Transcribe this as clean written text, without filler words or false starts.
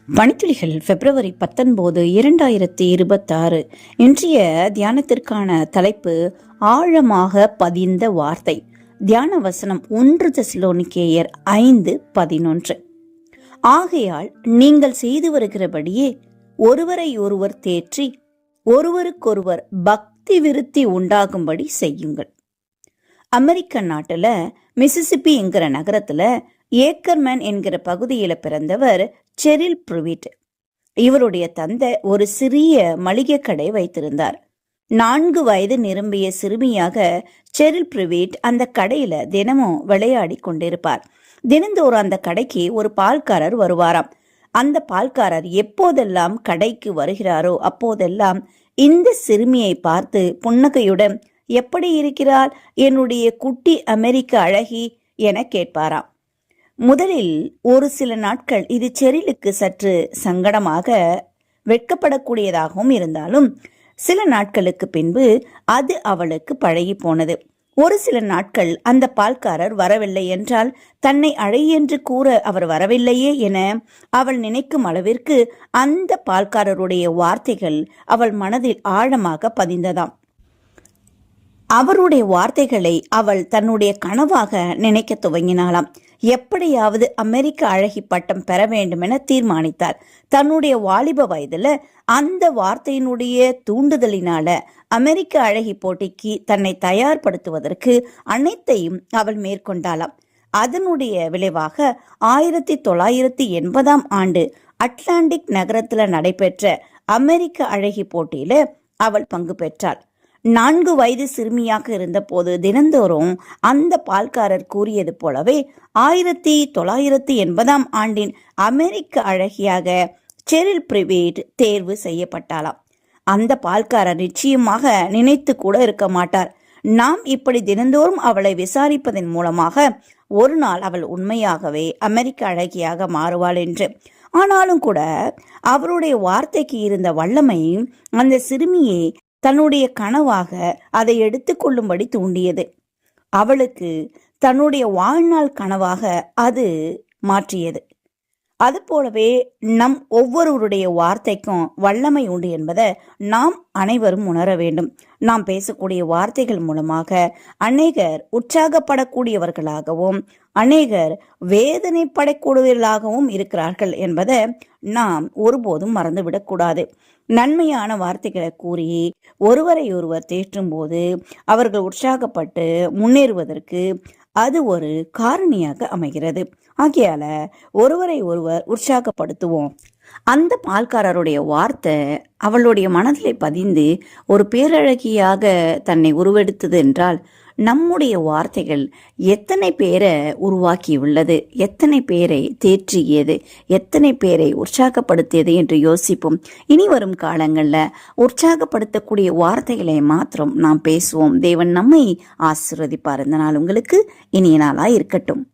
பணித்துளிகள் பிப்ரவரி 19, 2026. இன்றைய தியானத்திற்கான தலைப்பு ஆழமாக பதிந்த வார்த்தை. தியான வசனம் 1 தெசலோனிக்கேயர் 5:11. ஆகையால் நீங்கள் செய்து வருகிறபடியே ஒருவரை ஒருவர் தேற்றி ஒருவருக்கொருவர் பக்தி விருத்தி உண்டாகும்படி செய்யுங்கள். அமெரிக்க நாட்டுல மிசிசிப்பி என்கிற நகரத்துல ஏக்கர்மேன் என்கிற பகுதியில பிறந்தவர் செரில் ப்ரூவிட். இவருடைய தந்தை ஒரு சிறிய மளிகை கடை வைத்திருந்தார். 4 வயது நிரம்பிய சிறுமியாக செரில் ப்ரூவிட் அந்த கடையில தினமும் விளையாடி கொண்டிருப்பார். தினந்தோறும் அந்த கடைக்கு ஒரு பால்காரர் வருவாராம். அந்த பால்காரர் எப்போதெல்லாம் கடைக்கு வருகிறாரோ அப்போதெல்லாம் இந்த சிறுமியை பார்த்து புன்னகையுடன், எப்படி இருக்கிறாள் என்னுடைய குட்டி அமெரிக்க அழகி என கேட்பாராம். முதலில் ஒரு சில நாட்கள் இது செரிலுக்கு சற்று சங்கடமாக வெட்கப்படக்கூடியதாகவும் இருந்தாலும் சில நாட்களுக்கு பின்பு அது அவளுக்கு பழகி போனது. ஒரு சில நாட்கள் அந்த பால்காரர் வரவில்லை என்றால் தன்னை அழை என்று கூற அவர் வரவில்லையே என அவள் நினைக்கும் அளவிற்கு அந்த பால்காரருடைய வார்த்தைகள் அவள் மனதில் ஆழமாக பதிந்ததாம். அவருடைய வார்த்தைகளை அவள் தன்னுடைய கனவாக நினைக்க துவங்கினாளாம். எப்படியாவது அமெரிக்க அழகி பட்டம் பெற வேண்டும் என தீர்மானித்தார். தன்னுடைய வாலிப வயதுல அந்த வார்த்தையினுடைய தூண்டுதலினால அமெரிக்க அழகி போட்டிக்கு தன்னை தயார்படுத்துவதற்கு அனைத்தையும் அவள் மேற்கொண்டாளாம். அதனுடைய விளைவாக 1980 ஆண்டு அட்லாண்டிக் நகரத்துல நடைபெற்ற அமெரிக்க அழகி போட்டியில அவள் பங்கு பெற்றாள். 4 வயது சிறுமியாக இருந்த போது தினந்தோறும் அந்த பால்காரர் கூறியது போலவே 1980 ஆண்டின் அமெரிக்க அழகியாக செரில் ப்ரூவிட் தேர்வு செய்யப்பட்டாளாம். அந்த பால்காரர் நிச்சயமாக நினைத்து கூட இருக்க மாட்டார், நாம் இப்படி தினந்தோறும் அவளை விசாரிப்பதன் மூலமாக ஒரு நாள் அவள் உண்மையாகவே அமெரிக்க அழகியாக மாறுவாள் என்று. ஆனாலும் கூட அவருடைய வார்த்தைக்கு இருந்த வல்லமை அந்த சிறுமியை தன்னுடைய கனவாக அதை எடுத்துக்கொள்ளும்படி தூண்டியது. அவளுக்கு தன்னுடைய வாழ்நாள் கனவாக அது மாற்றியது. அது போலவே நம் ஒவ்வொருவருடைய வார்த்தைக்கும் வல்லமை உண்டு என்பதை நாம் அனைவரும் உணர வேண்டும். நாம் பேசக்கூடிய வார்த்தைகள் மூலமாக அநேகர் உற்சாகப்படக்கூடியவர்களாகவும் அநேகர் வேதனைப்படக்கூடியவர்களாகவும் இருக்கிறார்கள் என்பதை நாம் ஒருபோதும் மறந்துவிடக்கூடாது. நன்மையான வார்த்தைகளை கூறி ஒருவரை ஒருவர் தேற்றும் போது அவர்கள் உற்சாகப்பட்டு முன்னேறுவதற்கு அது ஒரு காரணியாக அமைகிறது. ஆகையால ஒருவரை ஒருவர் உற்சாகப்படுத்துவோம். அந்த பால்காரருடைய வார்த்தை அவளுடைய மனதிலே பதிந்து ஒரு பேரழகியாக தன்னை உருவெடுத்தது என்றால் நம்முடைய வார்த்தைகள் எத்தனை பேரை உருவாக்கியுள்ளது, எத்தனை பேரை தேற்றியது, எத்தனை பேரை உற்சாகப்படுத்தியது என்று யோசிப்போம். இனி வரும் காலங்களில் உற்சாகப்படுத்தக்கூடிய வார்த்தைகளை மாத்திரம் நாம் பேசுவோம். தேவன் நம்மை ஆசீர்வதிப்பார். இந்த நாள் உங்களுக்கு இனிய நாளாய் இருக்கட்டும்.